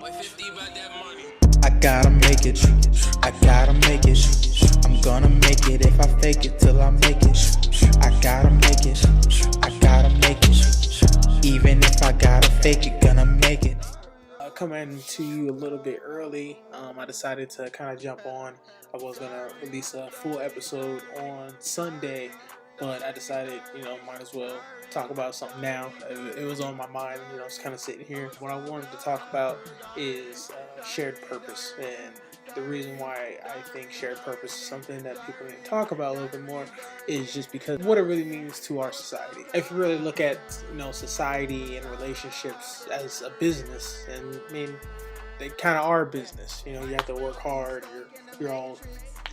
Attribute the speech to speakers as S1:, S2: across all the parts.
S1: I gotta make it, I gotta make it. I'm gonna make it if I fake it till I make it. I gotta make it, I gotta make it. Even if I gotta fake it, gonna make it.
S2: Coming to you a little bit early. I decided to kind of jump on. I was gonna release a full episode on Sunday, but I decided, might as well talk about something now. It was on my mind, it's kind of sitting here. What I wanted to talk about is shared purpose, and the reason why I think shared purpose is something that people need to talk about a little bit more is just because what it really means to our society. If you really look at society and relationships as a business, and I mean they kind of are a business. You have to work hard. You're all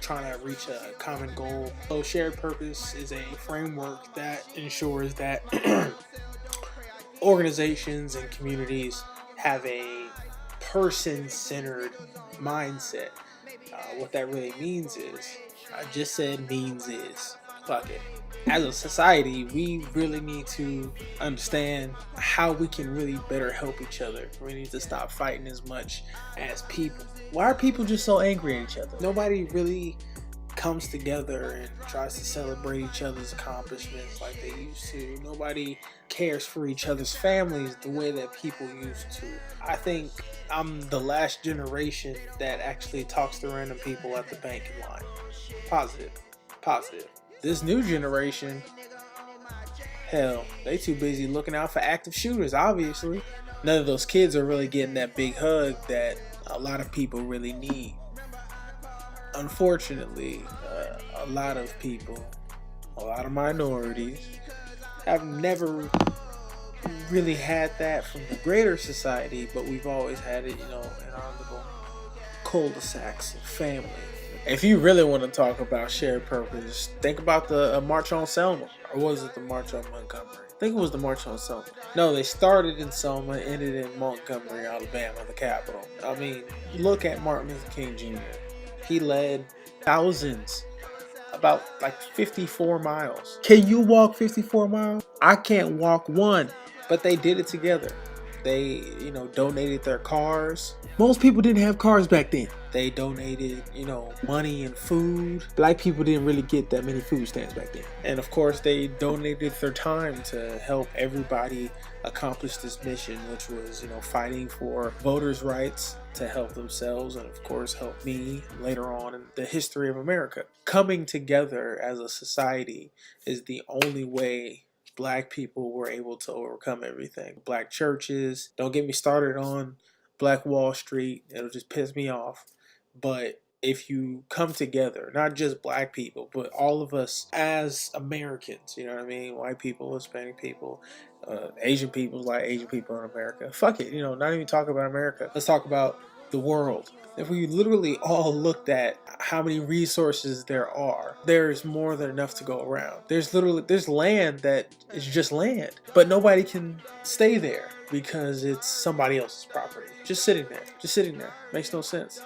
S2: trying to reach a common goal. So shared purpose is a framework that ensures that organizations and communities have a person-centered mindset. What that really means is, I just said means is, fuck it. As a society, we really need to understand how we can really better help each other. We need to stop fighting as much as people. Why are people just so angry at each other? Nobody really comes together and tries to celebrate each other's accomplishments like they used to. Nobody cares for each other's families the way that people used to. I think I'm the last generation that actually talks to random people at the banking line. Positive. This new generation, hell, they too busy looking out for active shooters, obviously. None of those kids are really getting that big hug that a lot of people really need. Unfortunately, a lot of people, a lot of minorities, have never really had that from the greater society, but we've always had it, in our little cul-de-sacs and family. If you really want to talk about shared purpose, think about the March on Selma. Or was it the March on Montgomery? I think it was the March on Selma. No, they started in Selma, ended in Montgomery, Alabama, the capital. I mean, look at Martin Luther King Jr. He led thousands, about like 54 miles. Can you walk 54 miles? I can't walk one. But they did it together. They, donated their cars. Most people didn't have cars back then. They donated, money and food. Black people didn't really get that many food stamps back then. And of course, they donated their time to help everybody accomplish this mission, which was, fighting for voters' rights to help themselves and, of course, help me later on in the history of America. Coming together as a society is the only way Black people were able to overcome everything. Black churches, don't get me started on Black Wall Street, it'll just piss me off. But if you come together, not just Black people, but all of us as Americans, you know what I mean? White people, Hispanic people, Asian people, like Asian people in America. Fuck it, not even talk about America. Let's talk about the world. If we literally all looked at how many resources there are, there's more than enough to go around. There's land that is just land, but nobody can stay there because it's somebody else's property. Just sitting there. Makes no sense.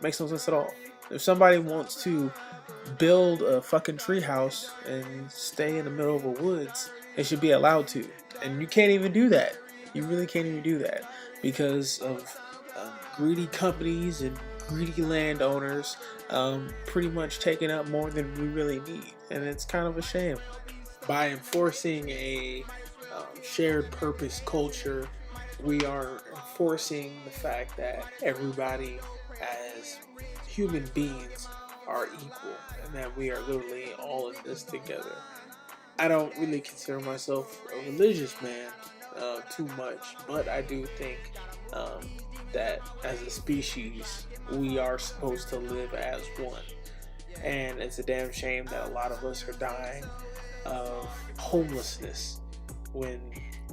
S2: Makes no sense at all. If somebody wants to build a fucking treehouse and stay in the middle of a woods, they should be allowed to. And you can't even do that. You really can't even do that because of greedy companies and greedy landowners pretty much taking up more than we really need. And it's kind of a shame. By enforcing a shared purpose culture, we are enforcing the fact that everybody as human beings are equal and that we are literally all in this together. I don't really consider myself a religious man too much, but I do think that as a species we are supposed to live as one, and it's a damn shame that a lot of us are dying of homelessness when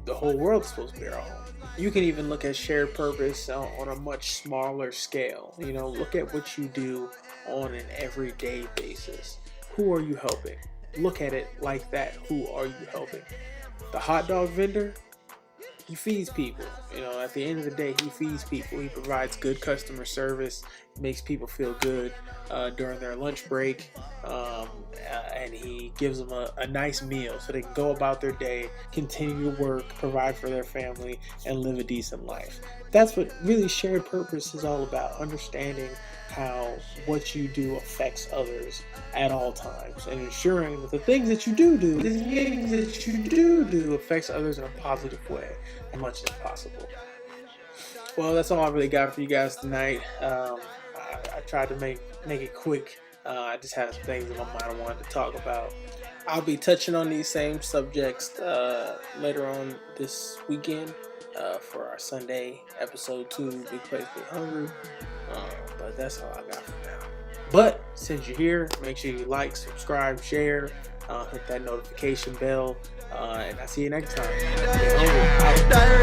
S2: the whole world's supposed to be our home. You can even look at shared purpose on a much smaller scale. Look at what you do on an everyday basis. Who are you helping? Look at it like that. Who are you helping? The hot dog vendor? he feeds people. You know, at the end of the day, he feeds people. He provides good customer service, makes people feel good during their lunch break, and he gives them a nice meal so they can go about their day, continue to work, provide for their family, and live a decent life. That's what really shared purpose is all about, understanding how what you do affects others at all times, and ensuring that the things that you do affects others in a positive way as much as possible. Well, that's all I really got for you guys tonight. I tried to make it quick. I just had some things in my mind I wanted to talk about. I'll be touching on these same subjects later on this weekend for our Sunday episode 2, Big Place Big Hungry. But that's all I got for now. But since you're here, make sure you like, subscribe, share, hit that notification bell, and I'll see you next time. Stay hungry.